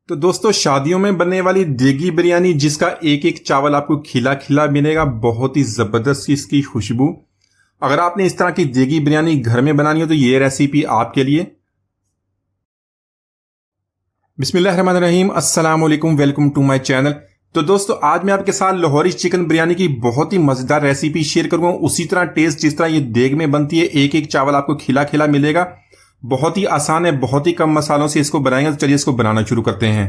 तो दोस्तों शादियों में बनने वाली देगी बिरयानी जिसका एक एक चावल आपको खिला खिला मिलेगा, बहुत ही जबरदस्त इसकी खुशबू। अगर आपने इस तरह की देगी बिरयानी घर में बनानी हो तो ये रेसिपी आपके लिए। बिस्मिल्लाहिर्रहमानिर्रहीम, अस्सलाम वालेकुम, वेलकम टू माय चैनल। तो दोस्तों आज मैं आपके साथ लाहौरी चिकन बिरयानी की बहुत ही मजेदार रेसिपी शेयर करूंगा, उसी तरह टेस्ट जिस तरह ये देग में बनती है। एक एक चावल आपको खिला खिला मिलेगा, बहुत ही आसान है, बहुत ही कम मसालों से इसको बनाएंगे। तो चलिए इसको बनाना शुरू करते हैं।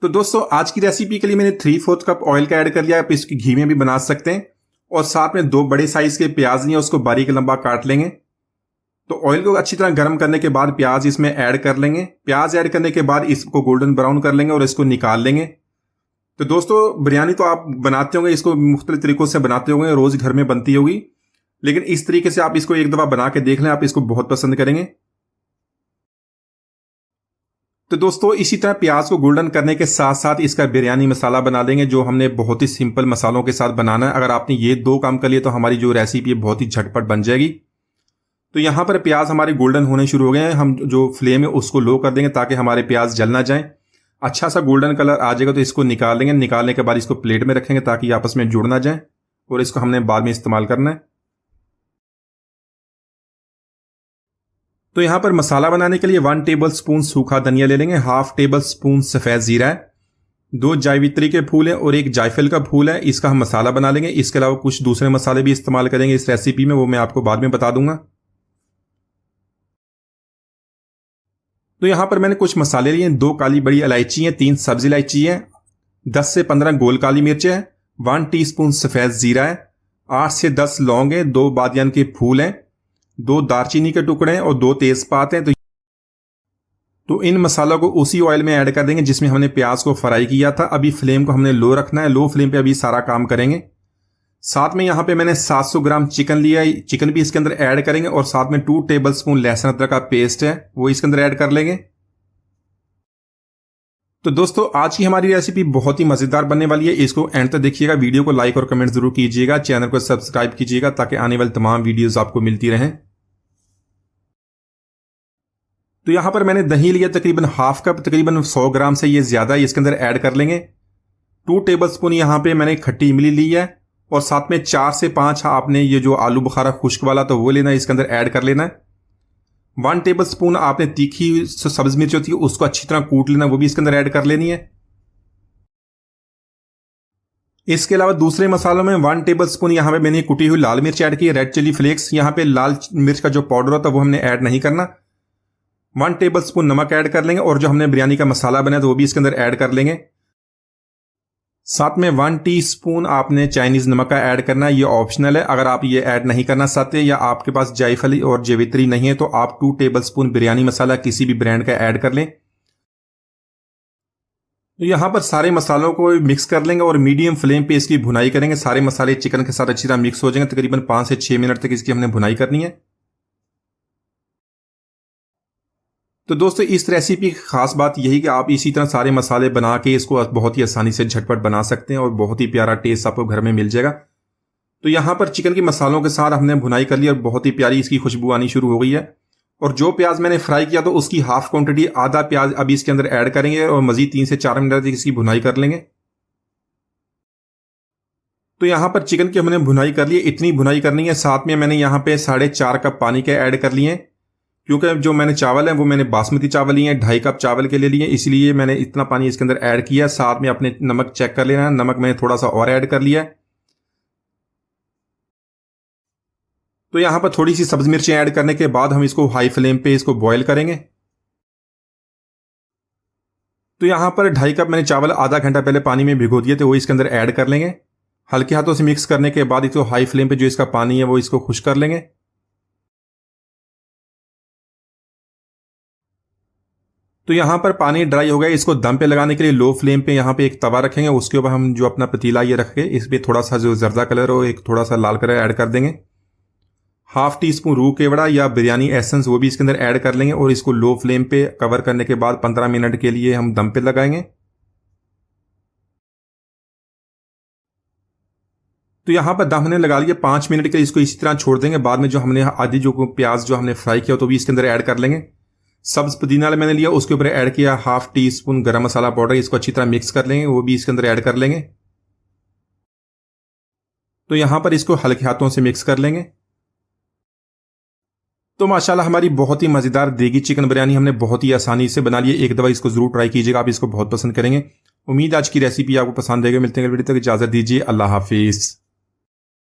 तो दोस्तों आज की रेसिपी के लिए मैंने 3/4 कप ऑयल का ऐड कर लिया। आप इसकी घी में भी बना सकते हैं। और साथ में 2 बड़े साइज के प्याज लिए, उसको बारीक लंबा काट लेंगे। तो ऑयल को अच्छी तरह गर्म करने के बाद प्याज इसमें ऐड कर लेंगे। प्याज ऐड करने के बाद इसको गोल्डन ब्राउन कर लेंगे और इसको निकाल लेंगे। तो दोस्तों बिरयानी तो आप बनाते होंगे, इसको मुख्तलिफ तरीकों से बनाते होंगे, रोज घर में बनती होगी, लेकिन इस तरीके से आप इसको एक दफा बना के देख लें, आप इसको बहुत पसंद करेंगे। तो दोस्तों इसी तरह प्याज को गोल्डन करने के साथ साथ इसका बिरयानी मसाला बना लेंगे, जो हमने बहुत ही सिंपल मसालों के साथ बनाना है। अगर आपने ये 2 काम कर लिए तो हमारी जो रेसिपी है बहुत ही झटपट बन जाएगी। तो यहां पर प्याज हमारे गोल्डन होने शुरू हो गए हैं। हम जो फ्लेम है उसको लो कर देंगे ताकि हमारे प्याज जल ना जाएं। अच्छा सा गोल्डन कलर आ जाएगा तो इसको निकाल लेंगे। निकालने के बाद इसको प्लेट में रखेंगे ताकि आपस में जुड़ ना जाए, और इसको हमने बाद में इस्तेमाल करना है। तो यहां पर मसाला बनाने के लिए 1 टेबल स्पून सूखा धनिया ले लेंगे, 1/2 टेबल स्पून सफेद जीरा है, 2 जावित्री के फूल हैं और 1 जायफल का फूल है। इसका हम मसाला बना लेंगे। इसके अलावा कुछ दूसरे मसाले भी इस्तेमाल करेंगे इस रेसिपी में, वो मैं आपको बाद में बता दूंगा। तो यहां पर मैंने कुछ मसाले लिए, 2 काली बड़ी इलायची है, 3 सब्जी इलायची है, 10 से 15 गोल काली मिर्च है, 1 टीस्पून सफेद जीरा है, 8 से 10 लौंग है, 2 बादियान के फूल हैं, 2 दालचीनी के टुकड़े हैं और 2 तेजपात हैं। तो इन मसालों को उसी ऑयल में ऐड कर देंगे जिसमें हमने प्याज को फ्राई किया था। अभी फ्लेम को हमने लो रखना है, लो फ्लेम पे अभी सारा काम करेंगे। साथ में यहां पे मैंने 700 ग्राम चिकन लिया है, चिकन भी इसके अंदर ऐड करेंगे। और साथ में 2 टेबल स्पून लहसुन अदरक का पेस्ट है, वो इसके अंदर ऐड कर लेंगे। तो दोस्तों आज की हमारी रेसिपी बहुत ही मजेदार बनने वाली है। इसको एंड तक देखिएगा, वीडियो को लाइक और कमेंट जरूर कीजिएगा, चैनल को सब्सक्राइब कीजिएगा ताकि आने वाली तमाम वीडियोस आपको मिलती रहें। तो यहां पर मैंने दही लिया तकरीबन 1/2 कप, तकरीबन 100 ग्राम से ये ज्यादा है, इसके अंदर ऐड कर लेंगे। 2 टेबल स्पून यहां पे मैंने खट्टी इमली ली है, और साथ में 4 से 5 आपने ये जो आलू बुखारा खुश्क वाला तो वो लेना है, इसके अंदर ऐड कर लेना है। 1 टेबल स्पून आपने तीखी सब्ज मिर्च होती है उसको अच्छी तरह कूट लेना, वो भी इसके अंदर ऐड कर लेनी है। इसके अलावा दूसरे मसालों में 1 टेबल स्पून यहां पे मैंने कुटी हुई लाल मिर्च ऐड की है, रेड चिली फ्लेक्स। यहां पे लाल मिर्च का जो पाउडर होता है वो हमने ऐड नहीं करना। 1 टेबल स्पून नमक ऐड कर लेंगे, और जो हमने बिरयानी का मसाला बनाया तो वो भी इसके अंदर ऐड कर लेंगे। साथ में 1 टीस्पून आपने चाइनीज नमक का ऐड करना है, ये ऑप्शनल है। अगर आप ये ऐड नहीं करना चाहते या आपके पास जायफली और जावित्री नहीं है तो आप 2 टेबल स्पून बिरयानी मसाला किसी भी ब्रांड का ऐड कर लें। तो यहां पर सारे मसालों को मिक्स कर लेंगे और मीडियम फ्लेम पे इसकी भुनाई करेंगे। सारे मसाले चिकन के साथ अच्छी तरह मिक्स हो जाएंगे। तकरीबन 5 से 6 मिनट तक इसकी हमने भुनाई करनी है। तो दोस्तों इस रेसिपी की खास बात यही कि आप इसी तरह सारे मसाले बना के इसको बहुत ही आसानी से झटपट बना सकते हैं और बहुत ही प्यारा टेस्ट आपको घर में मिल जाएगा। तो यहां पर चिकन के मसालों के साथ हमने भुनाई कर ली और बहुत ही प्यारी इसकी खुशबू आनी शुरू हो गई है। और जो प्याज मैंने फ्राई किया तो उसकी हाफ क्वांटिटी, आधा प्याज अभी इसके अंदर ऐड करेंगे और मजीद 3 से 4 मिनट तक इसकी भुनाई कर लेंगे। तो यहां पर चिकन की हमने भुनाई कर ली, इतनी भुनाई करनी है। साथ में मैंने यहां पे 4.5 कप पानी के ऐड कर लिए, क्योंकि जो मैंने चावल है वो मैंने बासमती चावल लिए हैं, 2.5 कप चावल के लिए लिए, इसलिए मैंने इतना पानी इसके अंदर ऐड किया। साथ में अपने नमक चेक कर लेना, नमक मैंने थोड़ा सा और ऐड कर लिया है। तो यहां पर थोड़ी सी सब्ज मिर्चें ऐड करने के बाद हम इसको हाई फ्लेम पे इसको बॉईल करेंगे। तो यहां पर 2.5 कप मैंने चावल आधा घंटा पहले पानी में भिगो दिए थे, वो इसके अंदर ऐड कर लेंगे। हल्के हाथों से मिक्स करने के बाद इसको हाई फ्लेम पे जो इसका पानी है वो इसको खुश कर लेंगे। तो यहां पर पानी ड्राई हो गया। इसको दम पे लगाने के लिए लो फ्लेम पे यहां पे एक तवा रखेंगे, उसके ऊपर हम जो अपना पतीला ये रखेंगे, इस पे थोड़ा सा जो जर्दा कलर हो, एक थोड़ा सा लाल कलर ऐड कर देंगे। 1/2 टीस्पून रूह केवड़ा या बिरयानी एसेंस वो भी इसके अंदर ऐड कर लेंगे, और इसको लो फ्लेम पे कवर करने के बाद 15 मिनट के लिए हम दम पे लगाएंगे। तो यहां पर दम हमने लगा लिया 5 मिनट के लिए, इसको इसी तरह छोड़ देंगे। बाद में जो हमने आधी जो प्याज जो हमने फ्राई किया तो भी इसके अंदर ऐड कर लेंगे। सब्ज पुदीना मैंने लिया, उसके ऊपर ऐड किया 1/2 टीस्पून गरम मसाला पाउडर। इसको अच्छी तरह मिक्स कर लेंगे, वो भी इसके अंदर ऐड कर लेंगे। तो यहां पर इसको हल्के हाथों से मिक्स कर लेंगे। तो माशाल्लाह हमारी बहुत ही मज़ेदार देगी चिकन बिरयानी हमने बहुत ही आसानी से बना ली है। एक दफ़ा इसको ज़रूर ट्राई कीजिएगा, आप इसको बहुत पसंद करेंगे। उम्मीद आज की रेसिपी आपको पसंद आएगी। मिलते हैं वीडियो तक, इजाज़त दीजिए, अल्लाह हाफिज़।